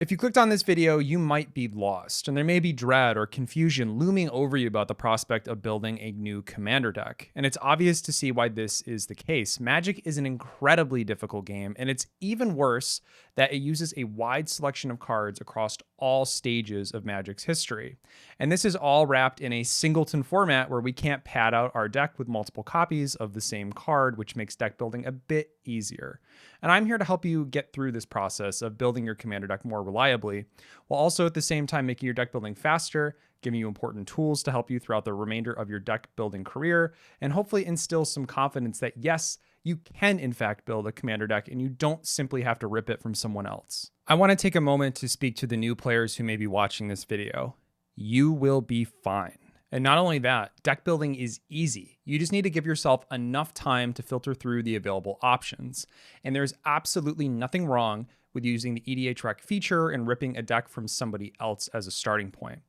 If you clicked on this video, you might be lost, and there may be dread or confusion looming over you about the prospect of building a new commander deck. And it's obvious to see why this is the case. Magic is an incredibly difficult game, and it's even worse that it uses a wide selection of cards across all stages of Magic's history. And this is all wrapped in a singleton format where we can't pad out our deck with multiple copies of the same card, which makes deck building a bit easier. And I'm here to help you get through this process of building your commander deck more reliably, while also at the same time making your deck building faster, giving you important tools to help you throughout the remainder of your deck building career, and hopefully instill some confidence that yes, you can in fact build a commander deck and you don't simply have to rip it from someone else. I want to take a moment to speak to the new players who may be watching this video. You will be fine. And not only that, deck building is easy. You just need to give yourself enough time to filter through the available options. And there's absolutely nothing wrong with using the EDH rec feature and ripping a deck from somebody else as a starting point.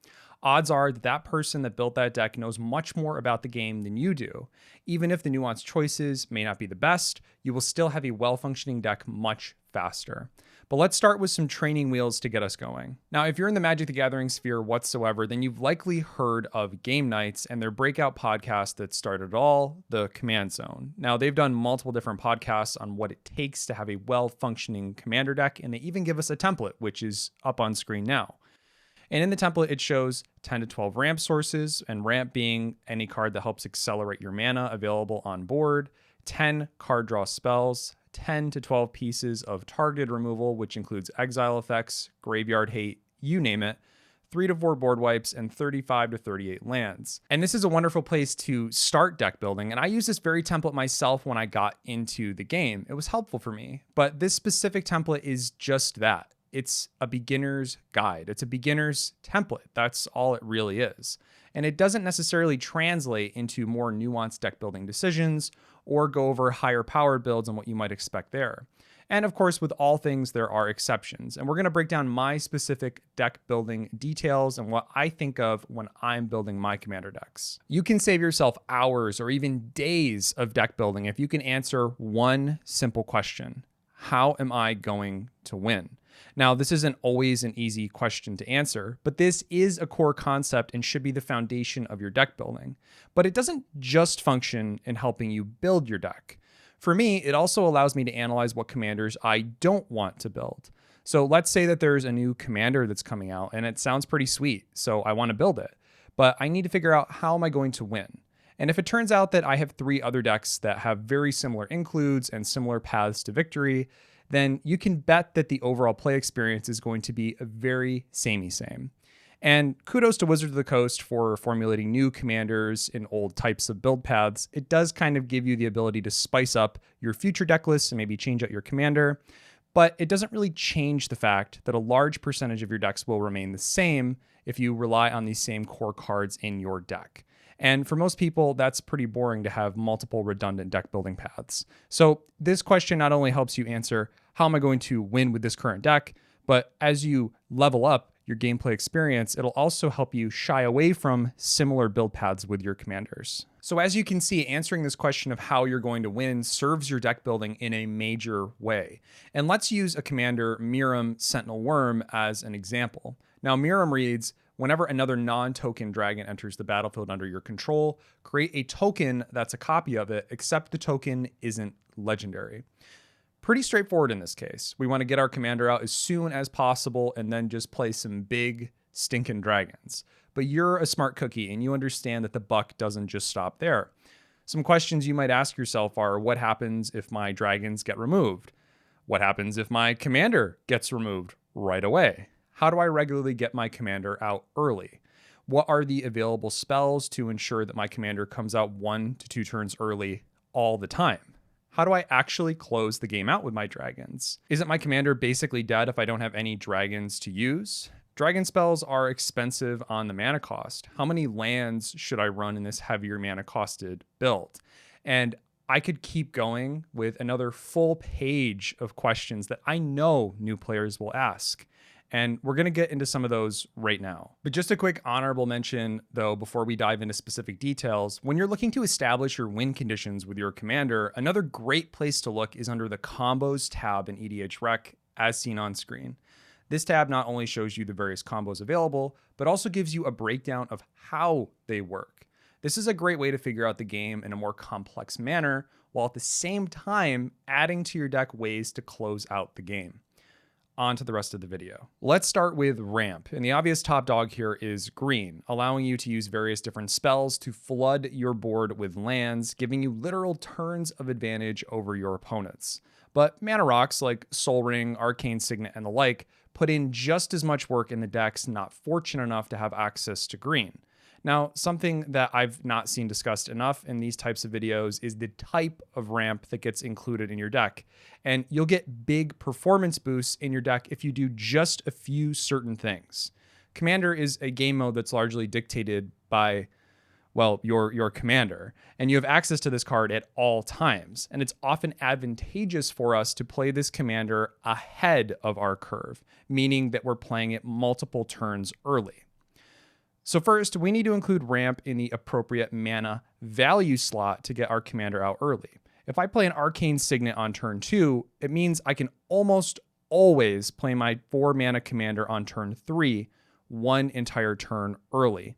Odds are that that person that built that deck knows much more about the game than you do. Even if the nuanced choices may not be the best, you will still have a well-functioning deck much faster. But let's start with some training wheels to get us going. Now, if you're in the Magic the Gathering sphere whatsoever, then you've likely heard of Game Nights and their breakout podcast that started it all, the Command Zone. Now, they've done multiple different podcasts on what it takes to have a well-functioning commander deck, and they even give us a template, which is up on screen now. And in the template, it shows 10 to 12 ramp sources, and ramp being any card that helps accelerate your mana available on board, 10 card draw spells, 10 to 12 pieces of targeted removal, which includes exile effects, graveyard hate, you name it, 3 to 4 board wipes, and 35 to 38 lands. And this is a wonderful place to start deck building, and I used this very template myself when I got into the game. It was helpful for me, but this specific template is just that. It's a beginner's guide. It's a beginner's template. That's all it really is. And it doesn't necessarily translate into more nuanced deck building decisions or go over higher powered builds and what you might expect there. And of course, with all things, there are exceptions. And we're going to break down my specific deck building details and what I think of when I'm building my commander decks. You can save yourself hours or even days of deck building if you can answer one simple question. How am I going to win? Now, this isn't always an easy question to answer, but this is a core concept and should be the foundation of your deck building. But it doesn't just function in helping you build your deck. For me, it also allows me to analyze what commanders I don't want to build. So let's say that there's a new commander that's coming out and it sounds pretty sweet, so I want to build it. But I need to figure out how am I going to win? And if it turns out that I have 3 other decks that have very similar includes and similar paths to victory, then you can bet that the overall play experience is going to be a very samey same. And kudos to Wizards of the Coast for formulating new commanders in old types of build paths. It does kind of give you the ability to spice up your future deck lists and maybe change out your commander, but it doesn't really change the fact that a large percentage of your decks will remain the same if you rely on these same core cards in your deck. And for most people, that's pretty boring to have multiple redundant deck building paths. So this question not only helps you answer, how am I going to win with this current deck? But as you level up your gameplay experience, it'll also help you shy away from similar build paths with your commanders. So as you can see, answering this question of how you're going to win serves your deck building in a major way. And let's use a commander, Miram Sentinel Worm, as an example. Now, Miram reads, whenever another non-token dragon enters the battlefield under your control, create a token that's a copy of it, except the token isn't legendary. Pretty straightforward in this case. We want to get our commander out as soon as possible and then just play some big stinking dragons. But you're a smart cookie and you understand that the buck doesn't just stop there. Some questions you might ask yourself are, what happens if my dragons get removed? What happens if my commander gets removed right away? How do I regularly get my commander out early? What are the available spells to ensure that my commander comes out 1 to 2 turns early all the time? How do I actually close the game out with my dragons? Isn't my commander basically dead if I don't have any dragons to use? Dragon spells are expensive on the mana cost. How many lands should I run in this heavier mana costed build? And I could keep going with another full page of questions that I know new players will ask. And we're going to get into some of those right now. But just a quick honorable mention, though, before we dive into specific details, when you're looking to establish your win conditions with your commander, another great place to look is under the Combos tab in EDH Rec, as seen on screen. This tab not only shows you the various combos available, but also gives you a breakdown of how they work. This is a great way to figure out the game in a more complex manner, while at the same time adding to your deck ways to close out the game. On to the rest of the video. Let's start with ramp, and the obvious top dog here is green, allowing you to use various different spells to flood your board with lands, giving you literal turns of advantage over your opponents. But mana rocks like Sol Ring, Arcane Signet, and the like put in just as much work in the decks not fortunate enough to have access to green. Now, something that I've not seen discussed enough in these types of videos is the type of ramp that gets included in your deck. And you'll get big performance boosts in your deck if you do just a few certain things. Commander is a game mode that's largely dictated by, well, your commander, and you have access to this card at all times. And it's often advantageous for us to play this commander ahead of our curve, meaning that we're playing it multiple turns early. So first, we need to include ramp in the appropriate mana value slot to get our commander out early. If I play an Arcane Signet on turn 2, it means I can almost always play my 4 mana commander on turn 3, one entire turn early.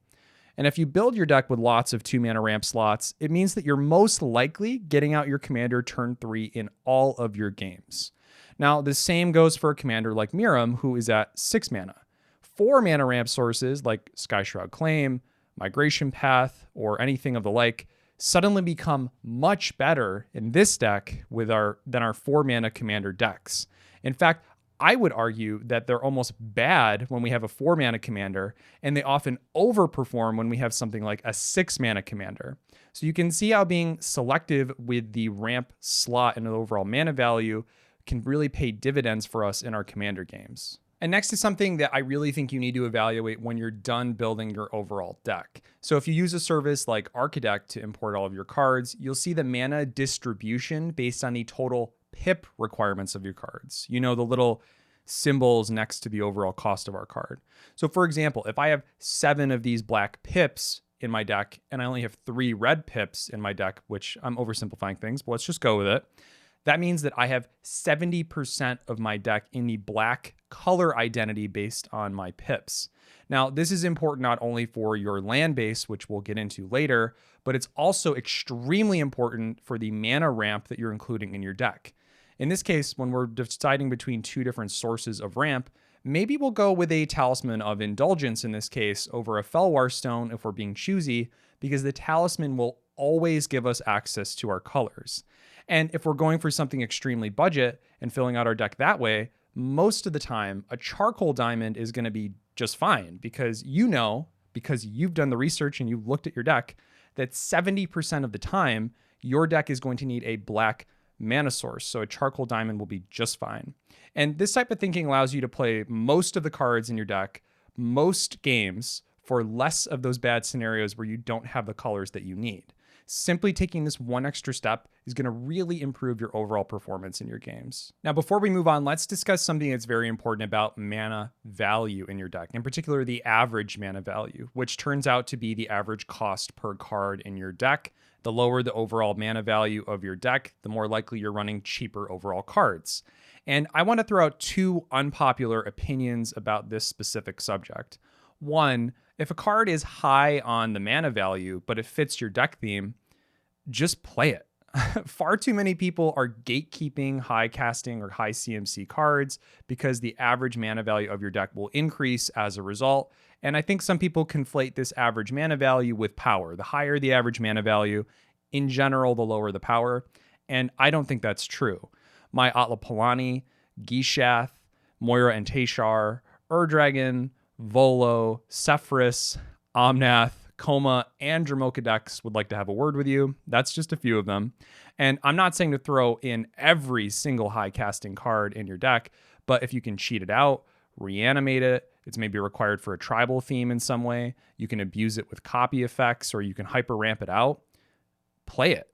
And if you build your deck with lots of 2 mana ramp slots, it means that you're most likely getting out your commander turn 3 in all of your games. Now, the same goes for a commander like Miram, who is at 6 mana. 4 mana ramp sources like Skyshroud Claim, Migration Path, or anything of the like suddenly become much better in this deck than our 4 mana commander decks. In fact, I would argue that they're almost bad when we have a 4 mana commander, and they often overperform when we have something like a 6 mana commander. So you can see how being selective with the ramp slot and the overall mana value can really pay dividends for us in our commander games. And next is something that I really think you need to evaluate when you're done building your overall deck. So if you use a service like Archetypes to import all of your cards, you'll see the mana distribution based on the total pip requirements of your cards. You know, the little symbols next to the overall cost of our card. So for example, if I have 7 of these black pips in my deck and I only have 3 red pips in my deck, which I'm oversimplifying things, but let's just go with it. That means that I have 70% of my deck in the black color identity based on my pips. Now, this is important not only for your land base, which we'll get into later, but it's also extremely important for the mana ramp that you're including in your deck. In this case, when we're deciding between 2 different sources of ramp, maybe we'll go with a Talisman of Indulgence in this case over a Felwar Stone if we're being choosy, because the Talisman will always give us access to our colors. And if we're going for something extremely budget and filling out our deck that way, most of the time, a Charcoal Diamond is going to be just fine because because you've done the research and you've looked at your deck, that 70% of the time, your deck is going to need a black mana source. So a Charcoal Diamond will be just fine. And this type of thinking allows you to play most of the cards in your deck, most games, for less of those bad scenarios where you don't have the colors that you need. Simply taking this one extra step is going to really improve your overall performance in your games. Now, before we move on, let's discuss something that's very important about mana value in your deck, in particular the average mana value, which turns out to be the average cost per card in your deck. The lower the overall mana value of your deck, the more likely you're running cheaper overall cards. And I want to throw out 2 unpopular opinions about this specific subject. One, if a card is high on the mana value, but it fits your deck theme, just play it. Far too many people are gatekeeping high casting or high CMC cards because the average mana value of your deck will increase as a result. And I think some people conflate this average mana value with power. The higher the average mana value, in general, the lower the power. And I don't think that's true. My Atla Palani, Gishath, Moira and Teshar, Ur-Dragon, Volo, Sephiroth, Omnath, Koma, and Dramoka decks would like to have a word with you. That's just a few of them. And I'm not saying to throw in every single high casting card in your deck, but if you can cheat it out, reanimate it, it's maybe required for a tribal theme in some way, you can abuse it with copy effects, or you can hyper ramp it out, play it.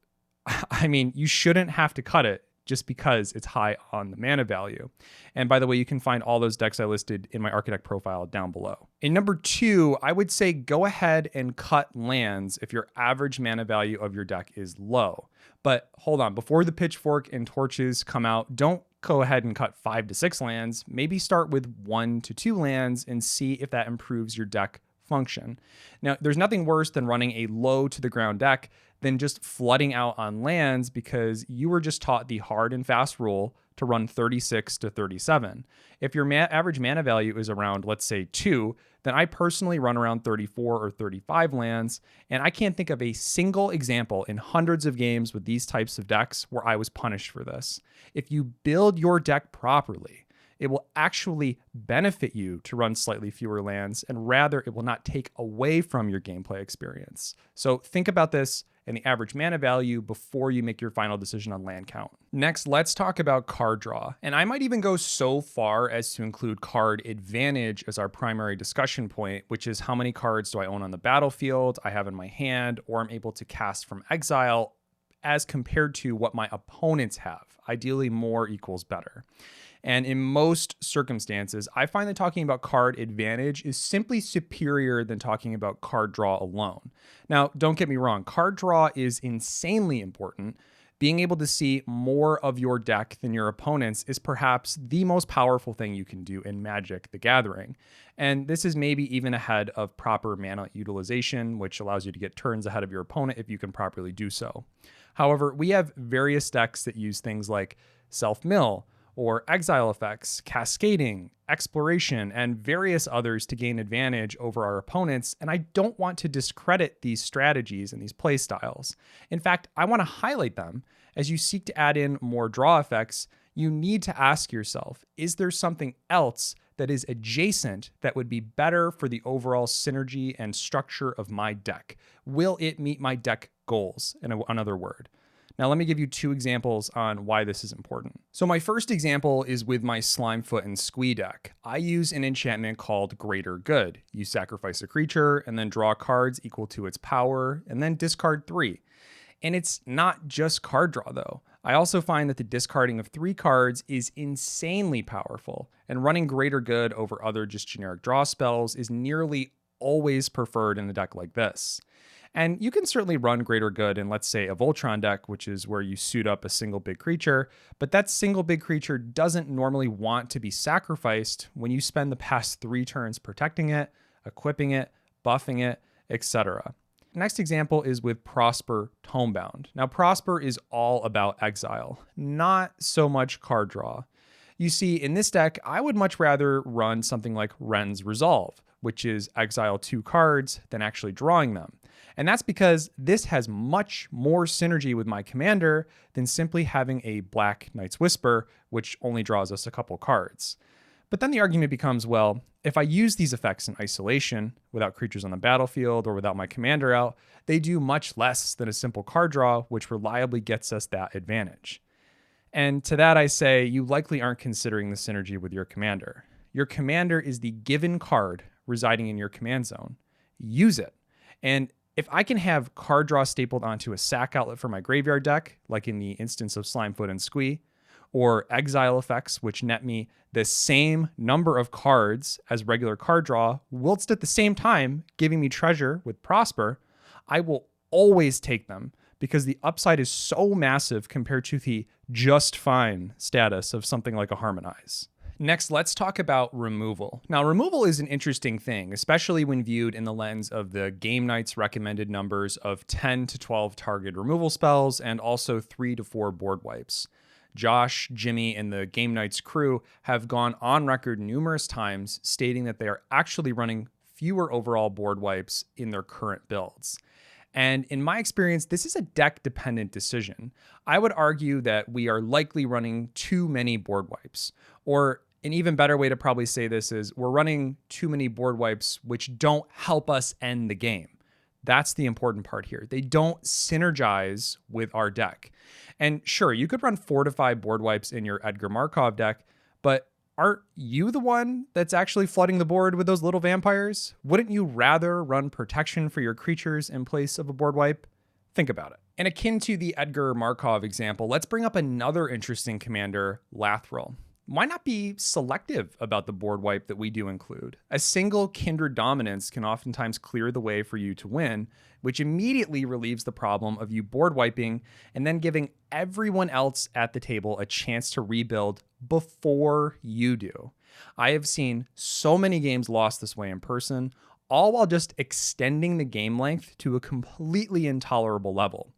I mean, you shouldn't have to cut it just because it's high on the mana value. And by the way, you can find all those decks I listed in my Archetype profile down below. In number 2, I would say go ahead and cut lands if your average mana value of your deck is low. But hold on, before the pitchfork and torches come out, don't go ahead and cut 5 to 6 lands. Maybe start with 1 to 2 lands and see if that improves your deck function. Now, there's nothing worse than running a low to the ground deck than just flooding out on lands because you were just taught the hard and fast rule to run 36 to 37. If your average mana value is around, let's say, 2, then I personally run around 34 or 35 lands, and I can't think of a single example in hundreds of games with these types of decks where I was punished for this. If you build your deck properly, it will actually benefit you to run slightly fewer lands, and rather it will not take away from your gameplay experience. So think about this and the average mana value before you make your final decision on land count. Next, let's talk about card draw. And I might even go so far as to include card advantage as our primary discussion point, which is how many cards do I own on the battlefield, I have in my hand, or I'm able to cast from exile as compared to what my opponents have. Ideally, more equals better. And in most circumstances, I find that talking about card advantage is simply superior than talking about card draw alone. Now, don't get me wrong, card draw is insanely important. Being able to see more of your deck than your opponents is perhaps the most powerful thing you can do in Magic: The Gathering. And this is maybe even ahead of proper mana utilization, which allows you to get turns ahead of your opponent if you can properly do so. However, we have various decks that use things like self-mill, or exile effects, cascading, exploration, and various others to gain advantage over our opponents, and I don't want to discredit these strategies and these playstyles. In fact, I want to highlight them. As you seek to add in more draw effects, you need to ask yourself, is there something else that is adjacent that would be better for the overall synergy and structure of my deck? Will it meet my deck goals, in another word? Now, let me give you 2 examples on why this is important. So my first example is with my Slimefoot and Squee deck. I use an enchantment called Greater Good. You sacrifice a creature and then draw cards equal to its power and then discard 3. And it's not just card draw though. I also find that the discarding of 3 cards is insanely powerful, and running Greater Good over other just generic draw spells is nearly always preferred in a deck like this. And you can certainly run Greater Good in, let's say, a Voltron deck, which is where you suit up a single big creature, but that single big creature doesn't normally want to be sacrificed when you spend the past 3 turns protecting it, equipping it, buffing it, etc. Next example is with Prosper Tomebound. Now, Prosper is all about exile, not so much card draw. You see, in this deck, I would much rather run something like Ren's Resolve, which is exile 2 cards than actually drawing them. And that's because this has much more synergy with my commander than simply having a Black Knight's Whisper, which only draws us a couple cards. But then the argument becomes, well, if I use these effects in isolation, without creatures on the battlefield or without my commander out, they do much less than a simple card draw, which reliably gets us that advantage. And to that I say, you likely aren't considering the synergy with your commander. Your commander is the given card residing in your command zone. Use it. And if I can have card draw stapled onto a sack outlet for my graveyard deck, like in the instance of Slimefoot and Squee, or exile effects, which net me the same number of cards as regular card draw, whilst at the same time giving me treasure with Prosper, I will always take them because the upside is so massive compared to the just fine status of something like a Harmonize. Next, let's talk about removal. Now, removal is an interesting thing, especially when viewed in the lens of the Game Night's recommended numbers of 10 to 12 target removal spells and also 3 to 4 board wipes. Josh, Jimmy, and the Game Night's crew have gone on record numerous times stating that they are actually running fewer overall board wipes in their current builds. And in my experience, this is a deck-dependent decision. I would argue that we are likely running too many board wipes, or an even better way to probably say this is we're running too many board wipes which don't help us end the game. That's the important part here. They don't synergize with our deck. And sure, you could run 4 to 5 board wipes in your Edgar Markov deck, but aren't you the one that's actually flooding the board with those little vampires? Wouldn't you rather run protection for your creatures in place of a board wipe? Think about it. And akin to the Edgar Markov example, let's bring up another interesting commander, Lathril. Why not be selective about the board wipe that we do include? A single Kindred dominance can oftentimes clear the way for you to win, which immediately relieves the problem of you board wiping and then giving everyone else at the table a chance to rebuild before you do. I have seen so many games lost this way in person, all while just extending the game length to a completely intolerable level.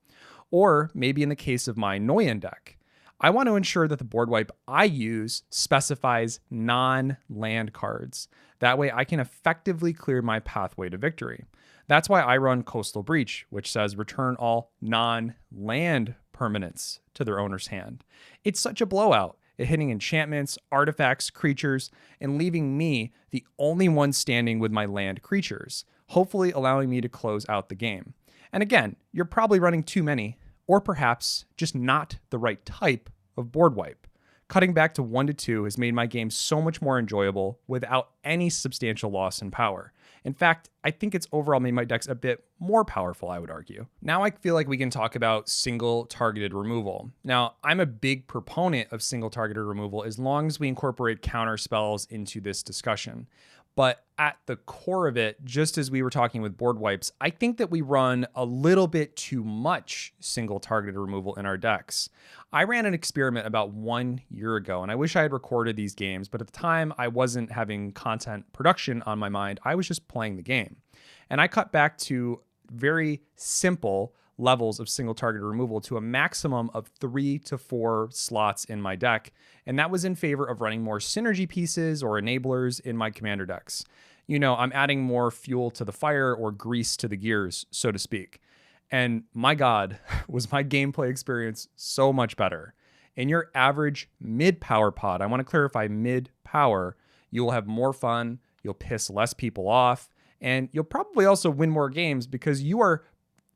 Or maybe in the case of my Noyan deck, I want to ensure that the board wipe I use specifies non-land cards. That way I can effectively clear my pathway to victory. That's why I run Coastal Breach, which says return all non-land permanents to their owner's hand. It's such a blowout, it hitting enchantments, artifacts, creatures, and leaving me the only one standing with my land creatures, hopefully allowing me to close out the game. And again, you're probably running too many, or perhaps just not the right type of board wipe. Cutting back to 1 to 2 has made my game so much more enjoyable without any substantial loss in power. In fact, I think it's overall made my decks a bit more powerful, I would argue. Now I feel like we can talk about single targeted removal. Now, I'm a big proponent of single targeted removal as long as we incorporate counter spells into this discussion. But at the core of it, just as we were talking with board wipes, I think that we run a little bit too much single targeted removal in our decks. I ran an experiment about 1 year ago, and I wish I had recorded these games, but at the time I wasn't having content production on my mind. I was just playing the game. And I cut back to very simple levels of single targeted removal to a maximum of 3 to 4 slots in my deck. And that was in favor of running more synergy pieces or enablers in my commander decks. You know, I'm adding more fuel to the fire or grease to the gears, so to speak. And my God, was my gameplay experience so much better. In your average mid-power pod, I want to clarify mid-power, you will have more fun, you'll piss less people off, and you'll probably also win more games because you are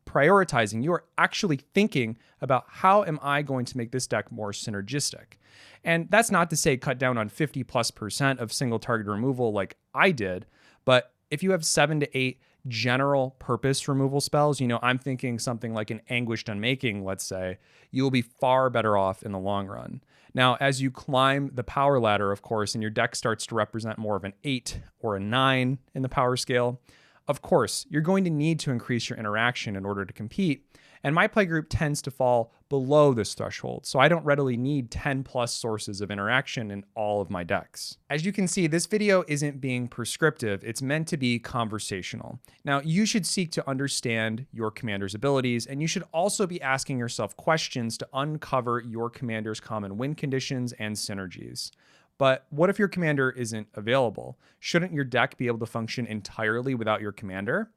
prioritizing, you are actually thinking about how am I going to make this deck more synergistic. And that's not to say cut down on 50+% of single target removal like I did, but if you have 7 to 8 general purpose removal spells, you know, I'm thinking something like an Anguished Unmaking, let's say, you will be far better off in the long run. Now, as you climb the power ladder, of course, and your deck starts to represent more of an 8 or a 9 in the power scale, of course, you're going to need to increase your interaction in order to compete, and my playgroup tends to fall below this threshold, so I don't readily need 10 plus sources of interaction in all of my decks. As you can see, this video isn't being prescriptive, it's meant to be conversational. Now, you should seek to understand your commander's abilities, and you should also be asking yourself questions to uncover your commander's common win conditions and synergies. But what if your commander isn't available? Shouldn't your deck be able to function entirely without your commander?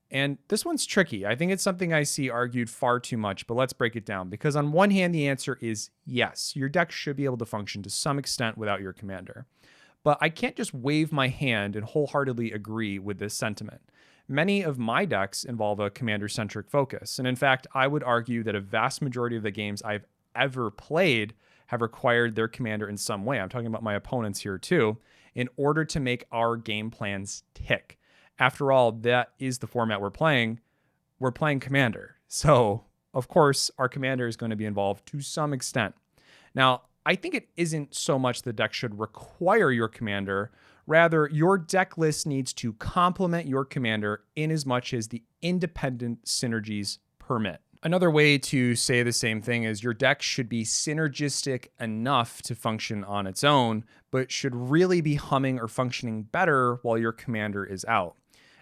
And this one's tricky. I think it's something I see argued far too much, but let's break it down. Because on one hand, the answer is yes, your deck should be able to function to some extent without your commander. But I can't just wave my hand and wholeheartedly agree with this sentiment. Many of my decks involve a commander-centric focus. And in fact, I would argue that a vast majority of the games I've ever played have required their commander in some way. I'm talking about my opponents here too, in order to make our game plans tick. After all, that is the format we're playing. We're playing commander. So, of course, our commander is going to be involved to some extent. Now, I think it isn't so much the deck should require your commander. Rather, your deck list needs to complement your commander in as much as the independent synergies permit. Another way to say the same thing is your deck should be synergistic enough to function on its own, but should really be humming or functioning better while your commander is out.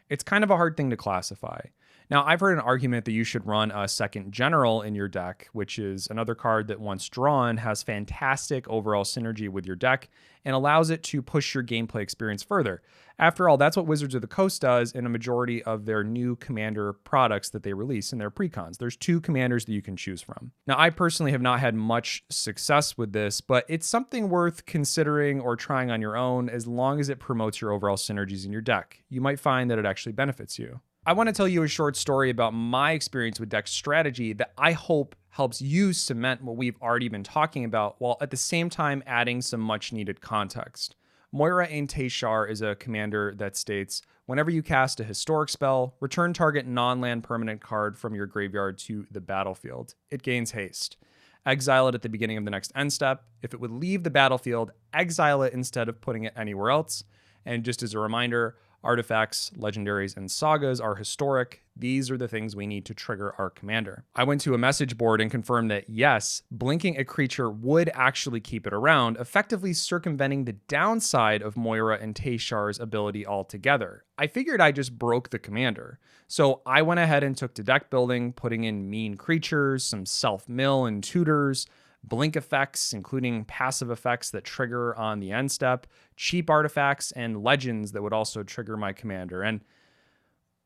It's kind of a hard thing to classify. Now, I've heard an argument that you should run a second general in your deck, which is another card that once drawn has fantastic overall synergy with your deck and allows it to push your gameplay experience further. After all, that's what Wizards of the Coast does in a majority of their new commander products that they release in their precons. There's 2 commanders that you can choose from. Now, I personally have not had much success with this, but it's something worth considering or trying on your own as long as it promotes your overall synergies in your deck. You might find that it actually benefits you. I want to tell you a short story about my experience with deck strategy that I hope helps you cement what we've already been talking about while at the same time adding some much needed context. Moira Ain Teshar is a commander that states, whenever you cast a historic spell, return target non-land permanent card from your graveyard to the battlefield. It gains haste. exile it at the beginning of the next end step. If it would leave the battlefield, exile it instead of putting it anywhere else. And just as a reminder, artifacts, legendaries, and sagas are historic. These are the things we need to trigger our commander. I went to a message board and confirmed that yes, blinking a creature would actually keep it around, effectively circumventing the downside of Moira and Tayshar's ability altogether. I figured I just broke the commander. So I went ahead and took to deck building, putting in mean creatures, some self-mill and tutors, blink effects, including passive effects that trigger on the end step, cheap artifacts, and legends that would also trigger my commander. And,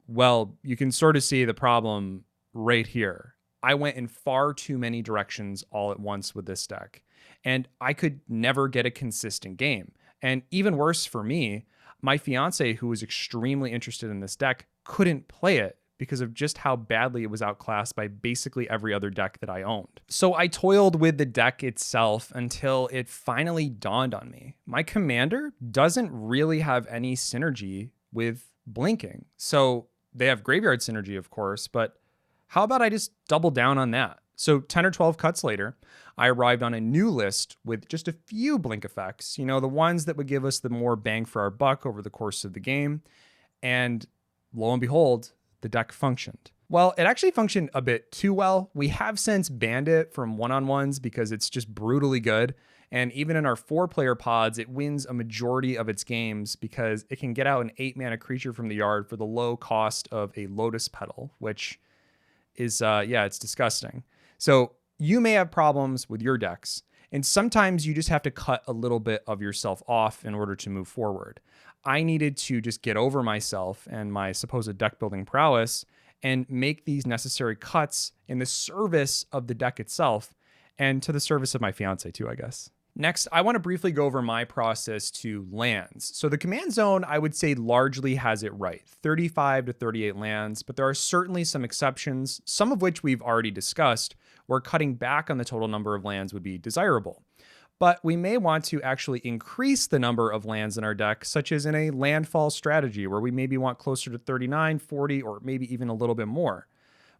well, you can sort of see the problem right here. I went in far too many directions all at once with this deck, and I could never get a consistent game. And even worse for me, my fiance, who was extremely interested in this deck, couldn't play it because of just how badly it was outclassed by basically every other deck that I owned. So I toiled with the deck itself until it finally dawned on me. My commander doesn't really have any synergy with blinking. So they have graveyard synergy, of course, but how about I just double down on that? So 10 or 12 cuts later, I arrived on a new list with just a few blink effects, the ones that would give us the more bang for our buck over the course of the game. And lo and behold, the deck functioned. Well, it actually functioned a bit too well. We have since banned it from one-on-ones because it's just brutally good. And even in our 4-player pods, it wins a majority of its games because it can get out an 8-mana creature from the yard for the low cost of a Lotus Petal, which is, it's disgusting. So you may have problems with your decks, and sometimes you just have to cut a little bit of yourself off in order to move forward. I needed to just get over myself and my supposed deck building prowess and make these necessary cuts in the service of the deck itself and to the service of my fiance too, I guess. Next, I want to briefly go over my process to lands. So the command zone, I would say, largely has it right, 35 to 38 lands, but there are certainly some exceptions, some of which we've already discussed, where cutting back on the total number of lands would be desirable. But we may want to actually increase the number of lands in our deck, such as in a landfall strategy, where we maybe want closer to 39, 40, or maybe even a little bit more.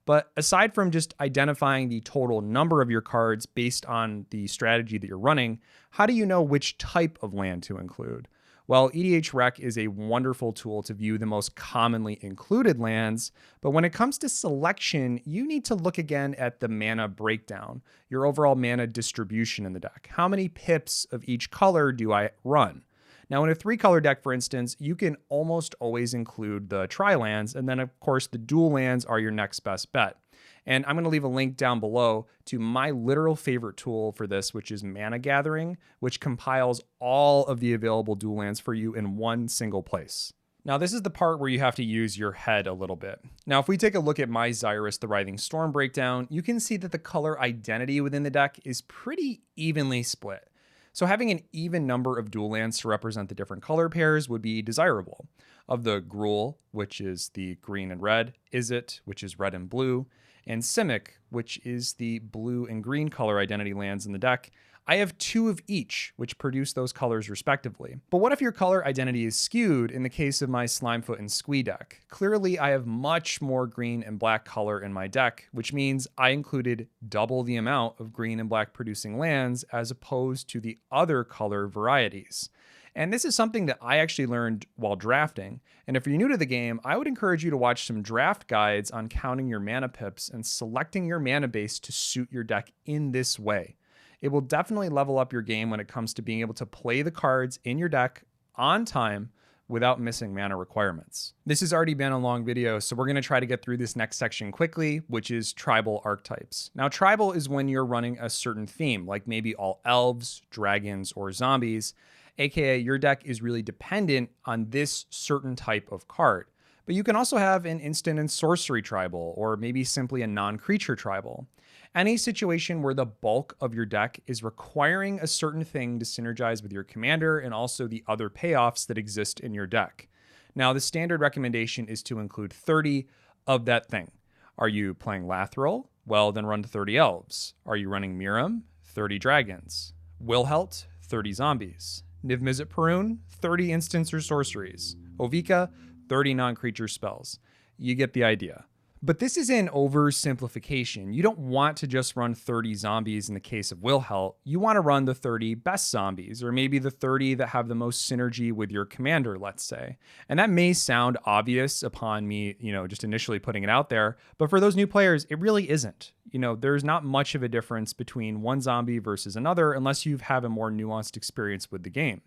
But aside from just identifying the total number of your cards based on the strategy that you're running, how do you know which type of land to include? Well, EDH Rec is a wonderful tool to view the most commonly included lands, but when it comes to selection, you need to look again at the mana breakdown, your overall mana distribution in the deck. How many pips of each color do I run? Now, in a 3-color deck, for instance, you can almost always include the tri-lands, and then, of course, the dual lands are your next best bet. And I'm going to leave a link down below to my literal favorite tool for this, which is Mana Gathering, which compiles all of the available dual lands for you in one single place. Now, this is the part where you have to use your head a little bit. Now, if we take a look at my Xyrus the Writhing Storm breakdown, you can see that the color identity within the deck is pretty evenly split. So having an even number of dual lands to represent the different color pairs would be desirable. Of the Gruul, which is the green and red, Izzet, which is red and blue, and Simic, which is the blue and green color identity lands in the deck, I have 2 of each, which produce those colors respectively. But what if your color identity is skewed in the case of my Slimefoot and Squee deck? Clearly, I have much more green and black color in my deck, which means I included double the amount of green and black producing lands as opposed to the other color varieties. And this is something that I actually learned while drafting. And if you're new to the game, I would encourage you to watch some draft guides on counting your mana pips and selecting your mana base to suit your deck in this way. It will definitely level up your game when it comes to being able to play the cards in your deck on time without missing mana requirements. This has already been a long video, so we're going to try to get through this next section quickly, which is tribal archetypes. Now, tribal is when you're running a certain theme, like maybe all elves, dragons, or zombies, aka your deck is really dependent on this certain type of card. But you can also have an instant and sorcery tribal, or maybe simply a non-creature tribal. Any situation where the bulk of your deck is requiring a certain thing to synergize with your commander and also the other payoffs that exist in your deck. Now, the standard recommendation is to include 30 of that thing. Are you playing Lathril? Well, then run 30 elves. Are you running Miram? 30 dragons. Wilhelt? 30 zombies. Niv-Mizzet Perun? 30 instants or sorceries. Ovika? 30 non-creature spells. You get the idea. But this is an oversimplification. You don't want to just run 30 zombies in the case of Wilhelt. You want to run the 30 best zombies, or maybe the 30 that have the most synergy with your commander, let's say. And that may sound obvious upon me, just initially putting it out there, but for those new players, it really isn't. There's not much of a difference between one zombie versus another unless you have a more nuanced experience with the game.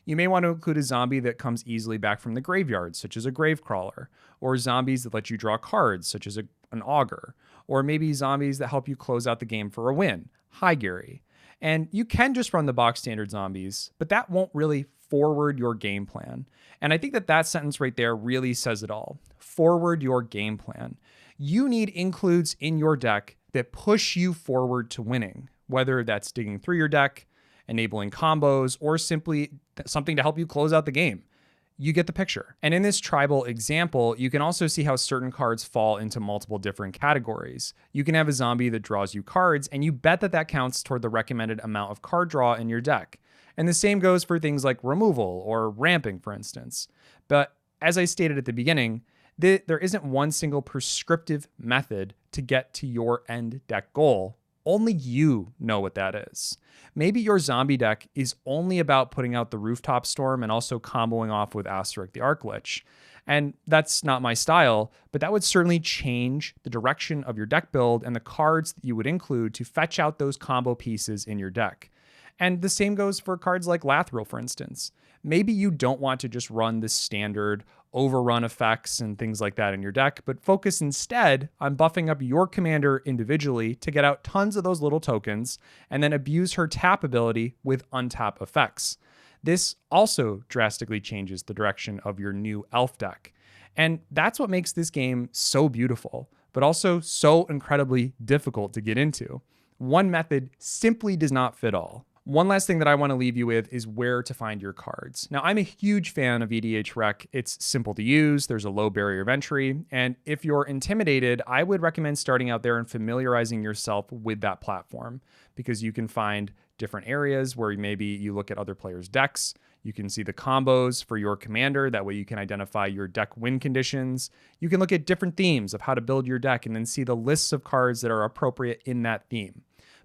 You may want to include a zombie that comes easily back from the graveyard, such as a Gravecrawler, or zombies that let you draw cards, such as an Augur, or maybe zombies that help you close out the game for a win. Hi, Gary. And you can just run the box standard zombies, but that won't really forward your game plan. And I think that sentence right there really says it all. Forward your game plan. You need includes in your deck that push you forward to winning, whether that's digging through your deck, enabling combos, or simply something to help you close out the game. You get the picture. And in this tribal example, you can also see how certain cards fall into multiple different categories. You can have a zombie that draws you cards, and you bet that counts toward the recommended amount of card draw in your deck. And the same goes for things like removal or ramping, for instance. But as I stated at the beginning, there isn't one single prescriptive method to get to your end deck goal. Only you know what that is. Maybe your zombie deck is only about putting out the Rooftop Storm and also comboing off with Asterik the Archlich. And that's not my style, but that would certainly change the direction of your deck build and the cards that you would include to fetch out those combo pieces in your deck. And the same goes for cards like Lathril, for instance. Maybe you don't want to just run the standard overrun effects and things like that in your deck, but focus instead on buffing up your commander individually to get out tons of those little tokens and then abuse her tap ability with untap effects. This also drastically changes the direction of your new elf deck. And that's what makes this game so beautiful, but also so incredibly difficult to get into. One method simply does not fit all. One last thing that I want to leave you with is where to find your cards. Now, I'm a huge fan of EDH Rec. It's simple to use, there's a low barrier of entry, and if you're intimidated, I would recommend starting out there and familiarizing yourself with that platform, because you can find different areas where maybe you look at other players' decks, you can see the combos for your commander, that way you can identify your deck win conditions. You can look at different themes of how to build your deck and then see the lists of cards that are appropriate in that theme.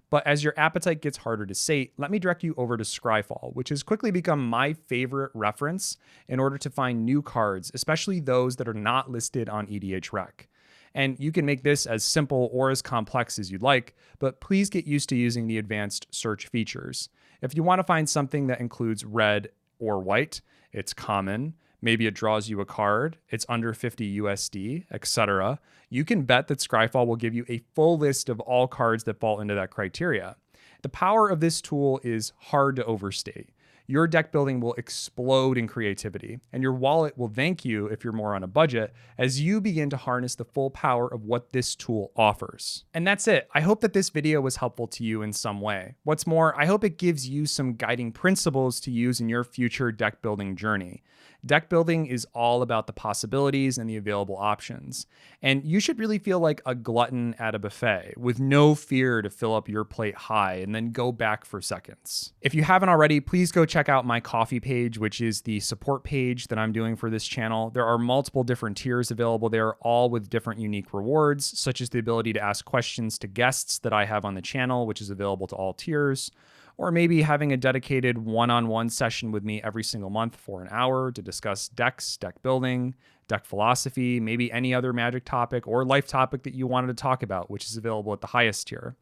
But as your appetite gets harder to sate, let me direct you over to Scryfall, which has quickly become my favorite reference in order to find new cards, especially those that are not listed on EDH Rec. And you can make this as simple or as complex as you'd like, but please get used to using the advanced search features. If you want to find something that includes red or white, it's common. Maybe it draws you a card, it's under 50 USD, etc. You can bet that Scryfall will give you a full list of all cards that fall into that criteria. The power of this tool is hard to overstate. Your deck building will explode in creativity, and your wallet will thank you if you're more on a budget as you begin to harness the full power of what this tool offers. And that's it. I hope that this video was helpful to you in some way. What's more, I hope it gives you some guiding principles to use in your future deck building journey. Deck building is all about the possibilities and the available options. And you should really feel like a glutton at a buffet with no fear to fill up your plate high and then go back for seconds. If you haven't already, please go check out my Ko-fi page, which is the support page that I'm doing for this channel. There are multiple different tiers available there, all with different unique rewards, such as the ability to ask questions to guests that I have on the channel, which is available to all tiers. Or maybe having a dedicated one-on-one session with me every single month for an hour to discuss decks, deck building, deck philosophy, maybe any other Magic topic or life topic that you wanted to talk about, which is available at the highest tier.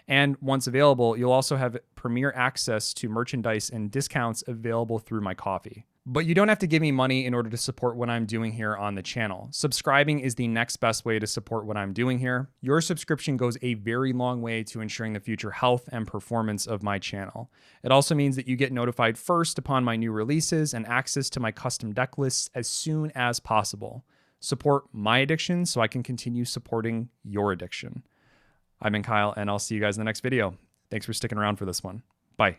And once available, you'll also have premier access to merchandise and discounts available through my Ko-fi. But you don't have to give me money in order to support what I'm doing here on the channel. Subscribing is the next best way to support what I'm doing here. Your subscription goes a very long way to ensuring the future health and performance of my channel. It also means that you get notified first upon my new releases and access to my custom deck lists as soon as possible. Support my addiction so I can continue supporting your addiction. I've been Kyle, and I'll see you guys in the next video. Thanks for sticking around for this one. Bye.